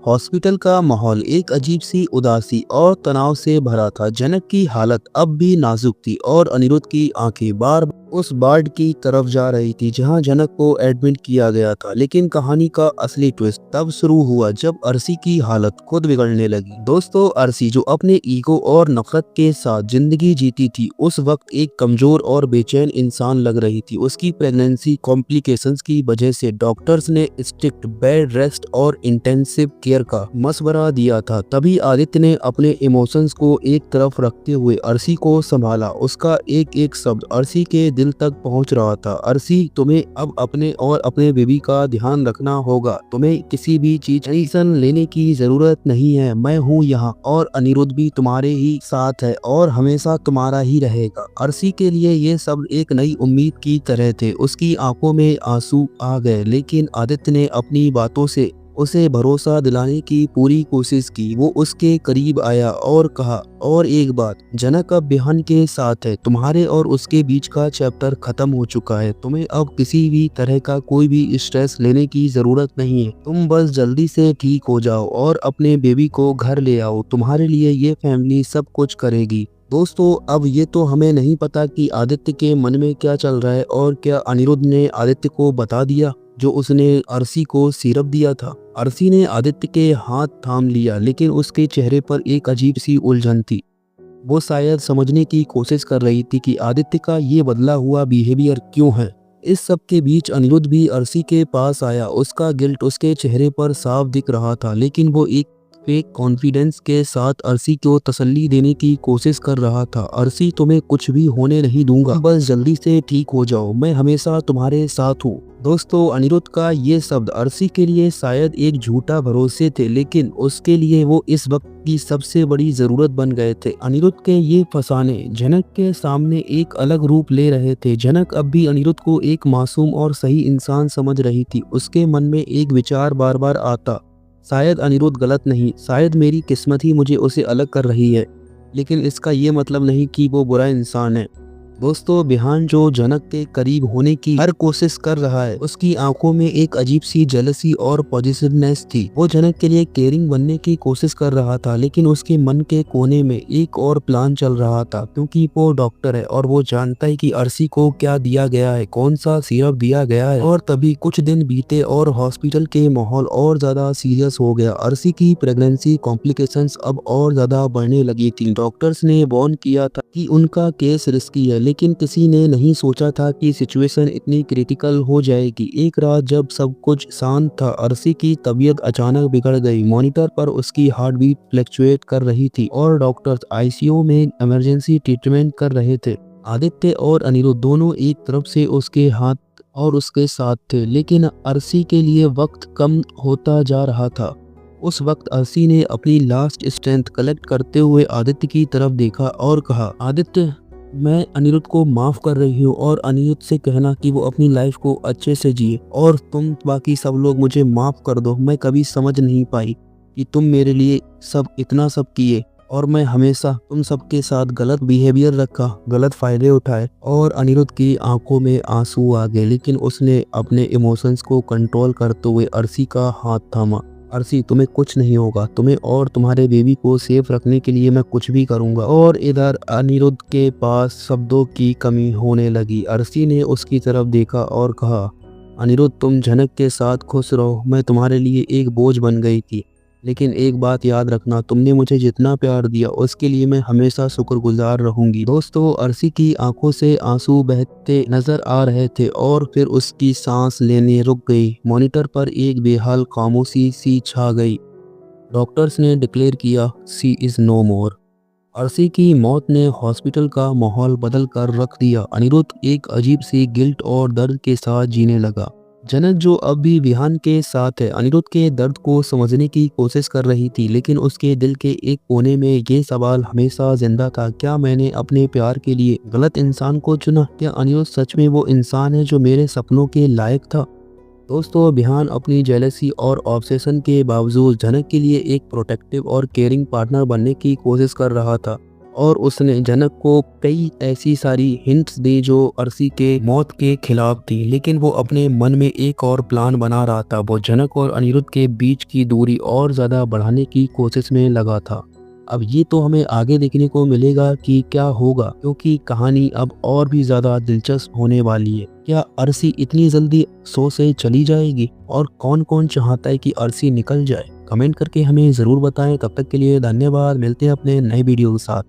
Hospital का माहौल एक अजीब सी उदासी और तनाव से भरा था। जनक की हालत अब भी नाजुक थी और अनिरुद्ध की आंखें बार उस वार्ड की तरफ जा रही थी जहां जनक को एडमिट किया गया था। लेकिन कहानी का असली ट्विस्ट तब शुरू हुआ जब अर्शी की हालत खुद बिगड़ने लगी। दोस्तों, अर्शी जो अपने ईगो और नफरत के साथ जिंदगी जीती थी, उस वक्त एक कमजोर और बेचैन इंसान लग रही थी। उसकी प्रेगनेंसी कॉम्प्लिकेशंस की वजह से डॉक्टर्स ने स्ट्रिक्ट बेड रेस्ट और इंटेंसिव केयर का मशवरा दिया था। तभी आदित्य ने अपने इमोशंस को एक तरफ रखते हुए अर्शी को संभाला। उसका एक एक शब्द अर्शी के दिल तक पहुंच रहा था। अर्शी, तुम्हें अब अपने और अपने बेबी का ध्यान रखना होगा। तुम्हें किसी भी चीज टेंशन लेने की जरूरत नहीं है। मैं हूँ यहाँ और अनिरुद्ध भी तुम्हारे ही साथ है और हमेशा तुम्हारा ही रहेगा। अर्शी के लिए ये सब एक नई उम्मीद की तरह थे। उसकी आंखों में आंसू आ गए, लेकिन आदित्य ने अपनी बातों से उसे भरोसा दिलाने की पूरी कोशिश की। वो उसके करीब आया और कहा, और एक बात, जनक अब बिहान के साथ है। तुम्हारे और उसके बीच का चैप्टर खत्म हो चुका है। तुम्हें अब किसी भी तरह का कोई भी स्ट्रेस लेने की जरूरत नहीं है। तुम बस जल्दी से ठीक हो जाओ और अपने बेबी को घर ले आओ। तुम्हारे लिए ये फैमिली सब कुछ करेगी। दोस्तों, अब ये तो हमें नहीं पता कि आदित्य के मन में क्या चल रहा है और क्या अनिरुद्ध ने आदित्य को बता दिया जो उसने अर्शी को सिरप दिया था। अर्शी ने आदित्य के हाथ थाम लिया, लेकिन उसके चेहरे पर एक अजीब सी उलझन थी। वो शायद समझने की कोशिश कर रही थी कि आदित्य का ये बदला हुआ बिहेवियर क्यों है। इस सब के बीच अनिरुद्ध भी अर्शी के पास आया। उसका गिल्ट उसके चेहरे पर साफ दिख रहा था, लेकिन वो एक फेक कॉन्फिडेंस के साथ अर्शी को तसल्ली देने की कोशिश कर रहा था। अर्शी, तुम्हें कुछ भी होने नहीं दूंगा, बस जल्दी से ठीक हो जाओ। मैं हमेशा तुम्हारे साथ हूँ। दोस्तों, अनिरुद्ध का ये शब्द अर्शी के लिए शायद एक झूठा भरोसे थे, लेकिन उसके लिए वो इस वक्त की सबसे बड़ी जरूरत बन गए थे। अनिरुद्ध के ये फसाने जनक के सामने एक अलग रूप ले रहे थे। जनक अब भी अनिरुद्ध को एक मासूम और सही इंसान समझ रही थी। उसके मन में एक विचार बार बार आता, शायद अनिरुद्ध गलत नहीं, शायद मेरी किस्मत ही मुझे उसे अलग कर रही है। लेकिन इसका ये मतलब नहीं कि वो बुरा इंसान है। दोस्तों, बिहान जो जनक के करीब होने की हर कोशिश कर रहा है, उसकी आंखों में एक अजीब सी जेलसी और पॉजिटिवनेस थी। वो जनक के लिए केयरिंग बनने की कोशिश कर रहा था, लेकिन उसके मन के कोने में एक और प्लान चल रहा था, क्योंकि वो डॉक्टर है और वो जानता है कि अर्शी को क्या दिया गया है, कौन सा सिरप दिया गया है। और तभी कुछ दिन बीते और हॉस्पिटल के माहौल और ज्यादा सीरियस हो गया। अर्शी की प्रेगनेंसी कॉम्प्लिकेशंस अब और ज्यादा बढ़ने लगी थी। डॉक्टर्स ने वार्न किया था कि उनका केस रिस्की है, लेकिन किसी ने नहीं सोचा था कि सिचुएशन इतनी क्रिटिकल हो जाएगी। एक रात जब सब कुछ शांत था, अर्शी की तबीयत अचानक बिगड़ गई। मॉनिटर पर उसकी हार्ट बीट फ्लक्चुएट कर रही थी और डॉक्टर्स आईसीयू में इमरजेंसी ट्रीटमेंट कर रहे थे। आदित्य और अनिरुद्ध दोनों एक तरफ से उसके हाथ और उसके साथ थे, लेकिन अर्शी के लिए वक्त कम होता जा रहा था। उस वक्त अर्शी ने अपनी लास्ट स्ट्रेंथ कलेक्ट करते हुए आदित्य की तरफ देखा और कहा, आदित्य, मैं अनिरुद्ध को माफ कर रही हूँ और अनिरुद्ध से कहना कि वो अपनी लाइफ को अच्छे से जिए, और तुम बाकी सब लोग मुझे माफ कर दो। मैं कभी समझ नहीं पाई कि तुम मेरे लिए इतना सब किए और मैं हमेशा तुम सबके साथ गलत बिहेवियर रखा, गलत फायदे उठाए। और अनिरुद्ध की आंखों में आंसू आ गए, लेकिन उसने अपने इमोशंस को कंट्रोल करते हुए अर्शी का हाथ थामा। अर्शी, तुम्हें कुछ नहीं होगा। तुम्हें और तुम्हारे बेबी को सेफ रखने के लिए मैं कुछ भी करूंगा। और इधर अनिरुद्ध के पास शब्दों की कमी होने लगी। अर्शी ने उसकी तरफ देखा और कहा, अनिरुद्ध, तुम जनक के साथ खुश रहो। मैं तुम्हारे लिए एक बोझ बन गई थी, लेकिन एक बात याद रखना, तुमने मुझे जितना प्यार दिया उसके लिए मैं हमेशा शुक्रगुजार रहूंगी। दोस्तों, अर्शी की आंखों से आंसू बहते नजर आ रहे थे और फिर उसकी सांस लेने रुक गई। मॉनिटर पर एक बेहाल खामोशी सी छा गई। डॉक्टर्स ने डिक्लेयर किया, शी इज नो मोर। अर्शी की मौत ने हॉस्पिटल का माहौल बदल कर रख दिया। अनिरुद्ध एक अजीब सी गिल्ट और दर्द के साथ जीने लगा। जनक, जो अब भी विहान के साथ है, अनिरुद्ध के दर्द को समझने की कोशिश कर रही थी, लेकिन उसके दिल के एक कोने में ये सवाल हमेशा जिंदा था, क्या मैंने अपने प्यार के लिए गलत इंसान को चुना? क्या अनिरुद्ध सच में वो इंसान है जो मेरे सपनों के लायक था? दोस्तों, बिहान अपनी जेलसी और ऑब्सेशन के बावजूद जनक के लिए एक प्रोटेक्टिव और केयरिंग पार्टनर बनने की कोशिश कर रहा था, और उसने जनक को कई ऐसी सारी हिंट्स दी जो अर्शी के मौत के खिलाफ थी, लेकिन वो अपने मन में एक और प्लान बना रहा था। वो जनक और अनिरुद्ध के बीच की दूरी और ज्यादा बढ़ाने की कोशिश में लगा था। अब ये तो हमें आगे देखने को मिलेगा कि क्या होगा, क्योंकि कहानी अब और भी ज्यादा दिलचस्प होने वाली है। क्या अर्शी इतनी जल्दी शो से चली जाएगी और कौन कौन चाहता है कि अर्शी निकल जाए? कमेंट करके हमें जरूर बताएं। तब तक के लिए धन्यवाद। मिलते हैं अपने नए वीडियो के साथ।